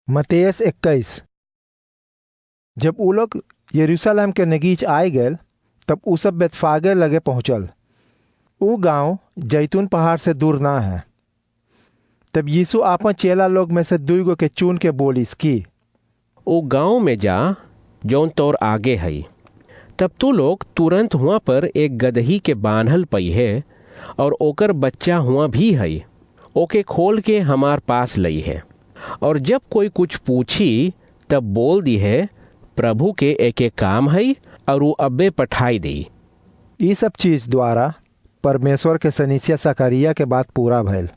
मत्तीयुस 21। जब उ लोग यरूशलेम के नगीच आए गए तब उ सब बेतफागे लगे पहुंचल। उ गांव जैतून पहाड़ से दूर ना है। तब यीशु आपन चेला लोग में से 2 गो के चुन के बोलिस की ओ गांव में जा जौन तोर आगे है। तब तू लोग तुरंत हुआ पर एक गदही के बान्हल पई है और ओकर बच्चा हुआ भी है। ओके खोल के हमार पास लई है और जब कोई कुछ पूछी तब बोल दी है प्रभु के एक काम है और वो अब्बे पठाई दी। ये सब चीज द्वारा परमेश्वर के सनीसिया सकरिया के बात पूरा भइल।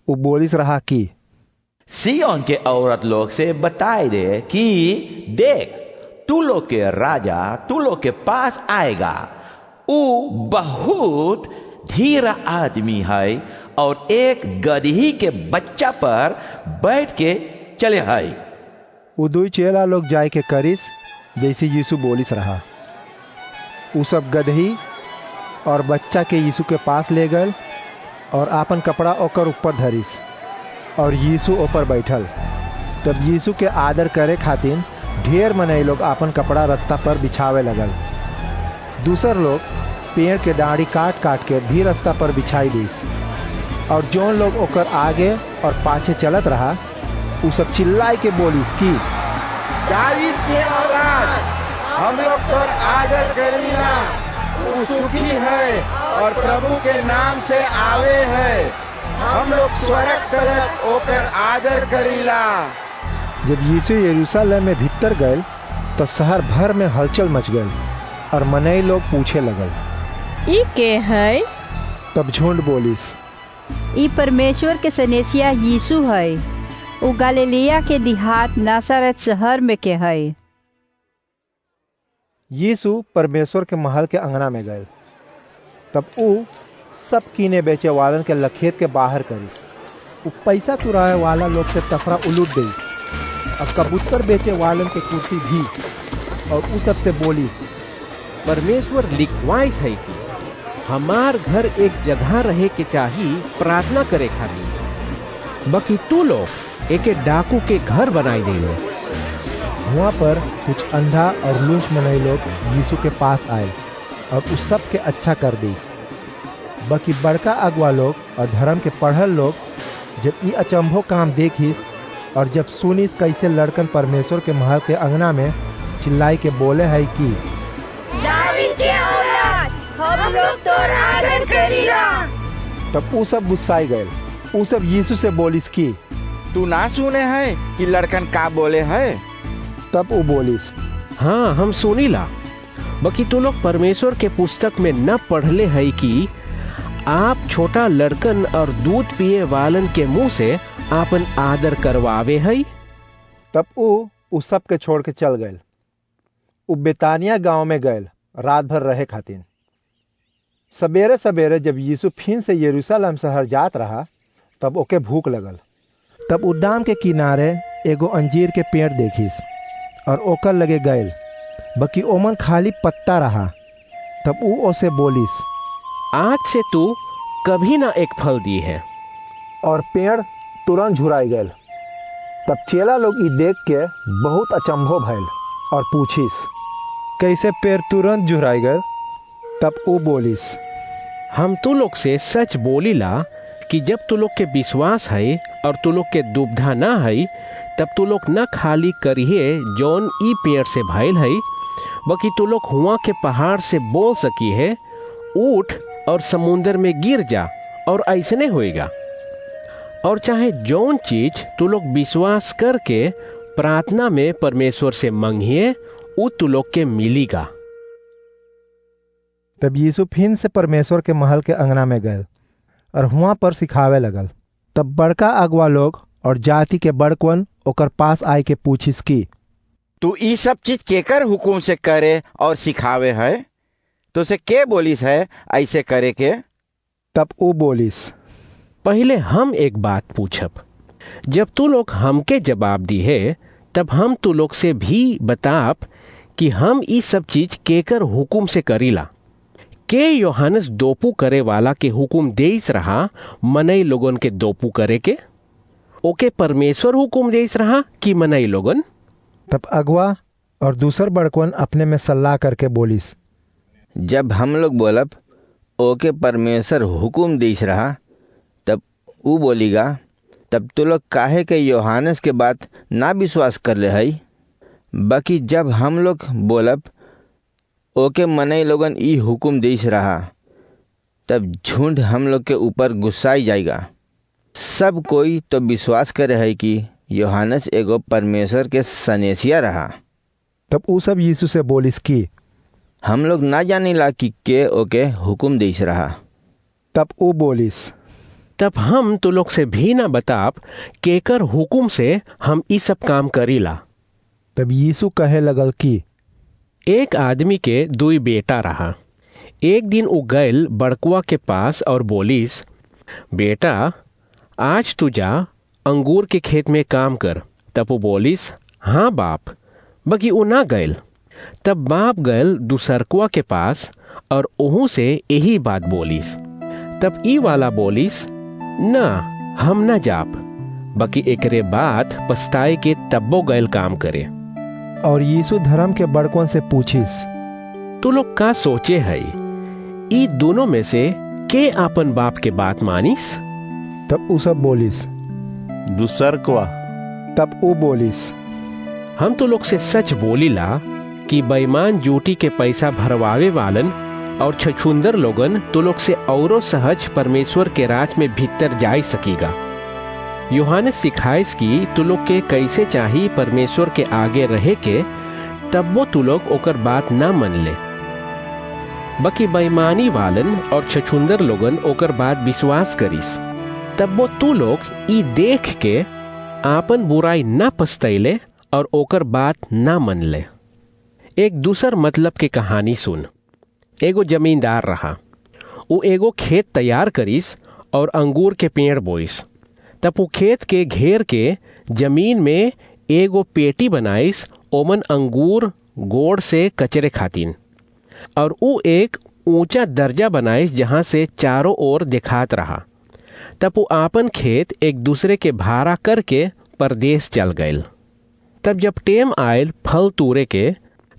उ बोलिस रहा कि सिय्योन के औरत लोग से बताई दे कि देख तू लोग के राजा तू लोग के पास आएगा। उ बहुत धीरा आदमी है और एक गदही के बच्चा पर बैठ के चले है। उ 2 चेला लोग जाय के करिस जैसे यीशु बोलिस रहा। उ सब गदही और बच्चा के यीशु के पास ले गए और आपन कपड़ा ओकर ऊपर धरिस और यीशु ऊपर बैठल। तब यीशु के आदर करे खातिर ढेर मनई लोग आपन कपड़ा रास्ता पर बिछावे लगल। दूसर लोग पेड़ के डाढ़ी काट काट के भी रास्ता पर बिछाई दीस और जौन लोग ओकर आगे और पाछे चलत रहा उ सब चिल्लाई के बोलिस कि दाऊद के औलाद हम लोग तोर आदर करीला। तू सुखी है और प्रभु के नाम से आवे है। हम लोग स्वर्ग तरफ ओकर आदर करीला। जब यीशु यरूशलेम में भीतर गए तब शहर भर में हलचल मच गई और मनई लोग पूछे लगल ई के है? तब झुंड बोलिस ई परमेश्वर के सनेसिया यीशु है। उ गलीलिया के देहात नासरत शहर में के है। यीशु परमेश्वर के महल के अंगना में गए। तब उ सब कीने बेचे वालन के लखेत के बाहर करिस। उ पैसा चुराए वाला लोग से तफरा उलूट दी और कबूतर बेचे वालन के कुर्सी भी और उ सब से बोली परमेश्वर लिखवाइस है कि हमार घर एक जगह रहे के चाहिए प्रार्थना करे खातिर। बाकी तू लोग एक डाकू के घर बनाई दे। वहाँ पर कुछ अंधा और लूस मनई लोग यीशु के पास आए और उस सब के अच्छा कर दी। बाकी बड़का अगुआ लोग और धर्म के पढ़ल लोग जब ये अचंभो काम देखिस और जब सुनिस कैसे लड़कन परमेश्वर के महल के अंगना में चिल्लाई के बोले है कि दाऊद के औलाद हम लोग तोर आदर करीला। तब वो सब गुस्साई गए। वो सब यीशु से बोलिस कि तू ना सुने है कि लड़कन का बोले है? तब वो बोलिस हाँ हम सुनीला। बाकी तू लोग परमेश्वर के पुस्तक में न पढ़ले है कि आप छोटा लड़कन और दूध पिए वालन के मुंह से आपन आदर करवावे है। तब वो उस सब के छोड़ के चल गए। वो बेतानिया गांव में गए रात भर रहे खातिर। सवेरे सवेरे जब यीशु फिर से यरूशलेम शहर जात रहा तब ओके भूख लगल। तब उद्यान के किनारे एगो अंजीर के पेड़ देखिस और ओकर लगे गए। बाकी ओमन खाली पत्ता रहा। तब वो ओसे बोलिस आज से तू कभी ना एक फल दी है। और पेड़ तुरंत झुराई गए। तब चेला लोग ई देख के बहुत अचंभो भइल और पूछिस कैसे पेड़ तुरंत झुराई गए। तब वो बोलिस हम तू लोग से सच बोलीला कि जब तू लोग के विश्वास है और तू लोग के दुविधा ना है तब तू लोग न खाली करिए जौन ई पेड़ से भइल है बाकी तू लोग हुआ के पहाड़ से बोल सकी है उठ और समुंदर में गिर जा और ऐसने होएगा। और चाहे जौन चीज तू लोग विश्वास करके प्रार्थना में परमेश्वर से मांगिए वो तू लोग के मिलेगा। तब यीशु फिर से परमेश्वर के महल के अंगना में गए और वहाँ पर सिखावे लगल। तब बड़का अगुआ लोग और जाति के बड़कवन ओकर पास आए के पूछिस कि तू ई सब चीज केकर हुकुम से करे और सिखावे है? तो से के बोलिस है ऐसे करे के? तब वो बोलिस पहले हम एक बात पूछब। जब तू लोग हमके जवाब दी है तब हम तू लोग से भी बताब कि हम ई सब चीज केकर हुकुम से करीला। के यूहन्ना दोपू करे वाला के हुकुम देइस रहा मनई लोगन के दोपू करे के? ओके परमेश्वर हुकुम देस रहा कि मनई लोगन। तब अगवा और दूसर बड़कवन अपने में सलाह करके बोलिस, जब हम लोग बोलब ओके परमेश्वर हुकुम देस रहा, तब ऊ बोलीगा, तब तो लोग काहे के यूहन्ना के बात ना विश्वास कर ले हई। बाकी जब हम लोग बोलब ओके मनई लोगन ई हुकुम देस रहा, तब झुंड हम लोग के ऊपर गुस्साई जाएगा। सब कोई तो विश्वास करे है कि यूहन्ना एगो परमेश्वर के सनेसिया रहा। तब ऊ सब यीशु से बोलिस कि हम लोग ना जानिला कि के ओके हुकुम देस रहा। तब ऊ बोलिस, तब हम तो लोग से भी ना बताब केकर हुकुम से हम ई सब काम करीला। तब यीशु कहे लगल कि एक आदमी के दुई बेटा रहा। एक दिन उ गैल बड़कुआ के पास और बोलिस, बेटा आज तू जा अंगूर के खेत में काम कर। तब वो बोलिस, हाँ बाप। बगी उ ना गैल। तब बाप गैल दूसरकुआ के पास और ओहू से यही बात बोलिस। तब ई वाला बोलिस, ना हम ना जाप। बाकी एकरे बाद पछताए के तब्बो गैल काम करे। और यीशु धर्म के बड़कवन से पूछिस, तू लोग का सोचे है, ई दोनों में से के आपन बाप के बात मानिस? तब ऊ सब बोलिस, दूसरकवा। तब ऊ बोलिस, हम तो लोग से सच बोलीला कि बेईमान जूटी के पैसा भरवावे वालन और छछुंदर लोगन तो लोग से औरो सहज परमेश्वर के राज में भीतर जा सकीगा। यूहन्ना सिखाइस कि तू लोग के कैसे चाही परमेश्वर के आगे रहे के, तब वो तू लोग ओकर बात ना मन ले। बाकी बेईमानी वालन और छछुंदर लोगन ओकर बात विश्वास करिस, तब वो तू लोग ई देख के आपन बुराई ना पछतैले और ओकर बात ना मन ले। एक दूसर मतलब के कहानी सुन। एगो जमींदार रहा। वो एगो खेत तैयार करिस और अंगूर के पेड़ बोइस। तब वो खेत के घेर के जमीन में एगो पेटी बनाइस, ओमन अंगूर गोड़ से कचरे खातिन। और वो एक ऊंचा दर्जा बनाइस जहां से चारों ओर दिखात रहा। तब वो आपन खेत एक दूसरे के भाड़ा करके परदेश चल गए। तब जब टेम आयल फल तूरे के,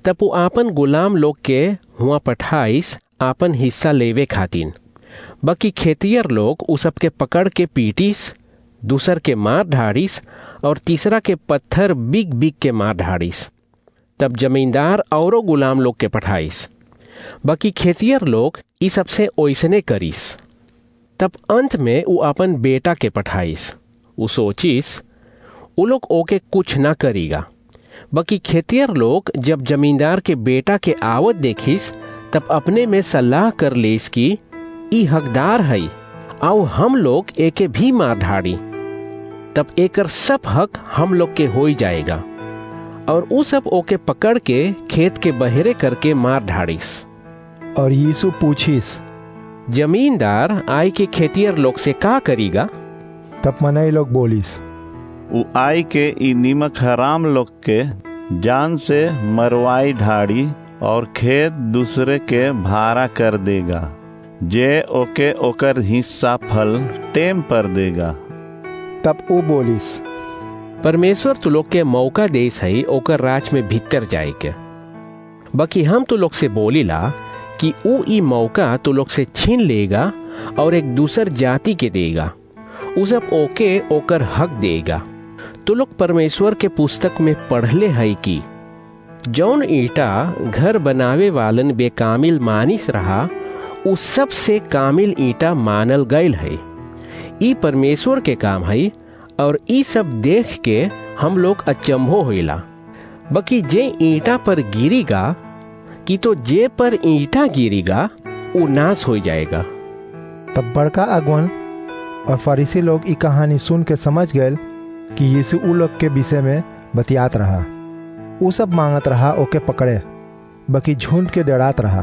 तब वो आपन गुलाम लोग के हुआ पठाइस आपन हिस्सा लेवे खातिन। बाकी खेतियर लोग उ सबके पकड़ के पीटिस, दूसर के मार ढाड़िस और तीसरा के पत्थर बिग बिग के मार ढाड़िस। तब जमींदार औरो गुलाम लोग के पठाइस। बाकी खेतियर लोग ई सबसे ओइसने करिस। तब अंत में वो अपन बेटा के पठाइस। वो सोचिस वो लोग ओके कुछ ना करीगा। बाकी खेतियर लोग जब जमींदार के बेटा के आवत देखिस, तब अपने में सलाह कर लेस कि ई हकदार है, आओ हम लोग एके भी मार ढाड़ी, तब एकर सब हक हम लोग के हो जाएगा। और वो सब ओके पकड़ के खेत के बहरे करके मार ढाड़िस। और यीशु पूछिस, जमींदार आई के खेतियर लोग से का करीगा? तब मनई लोग बोलिस, उ आई के ई निमक हराम लोग के जान से मरवाई ढाड़ी और खेत दूसरे के भाड़ा कर देगा, जे ओके ओकर हिस्सा फल टेम पर देगा। तब वो बोलिस, परमेश्वर तो लोग के मौका देस है ओकर राज में भीतर जाए के। बाकी हम तो लोग से बोलीला कि ऊ ई मौका तो लोग से छीन लेगा और एक दूसर जाति के देगा। उ सब ओके ओकर हक देगा। तो लोग परमेश्वर के पुस्तक में पढ़ले है कि जौन ईटा घर बनावे वालन बेकामिल मानिस रहा, उ सबसे कामिल ईटा मानल गईल है। ई परमेश्वर के काम है और ई सब देख के हम लोग अचंभो होइला। बाकी जे ईटा पर गिरीगा कि तो जे पर ईटा गिरीगा वो नाश हो जाएगा। तब बड़का अगवन और फरीसी लोग ई कहानी सुन के समझ गए कि यीशु उ लोग के विषय में बतियात रहा। उ सब मांगत रहा ओके पकड़े, बाकी झुंड के डरात रहा।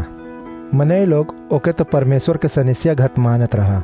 मनई लोग ओके तो परमेश्वर के सनेसिया घत मानत रहा।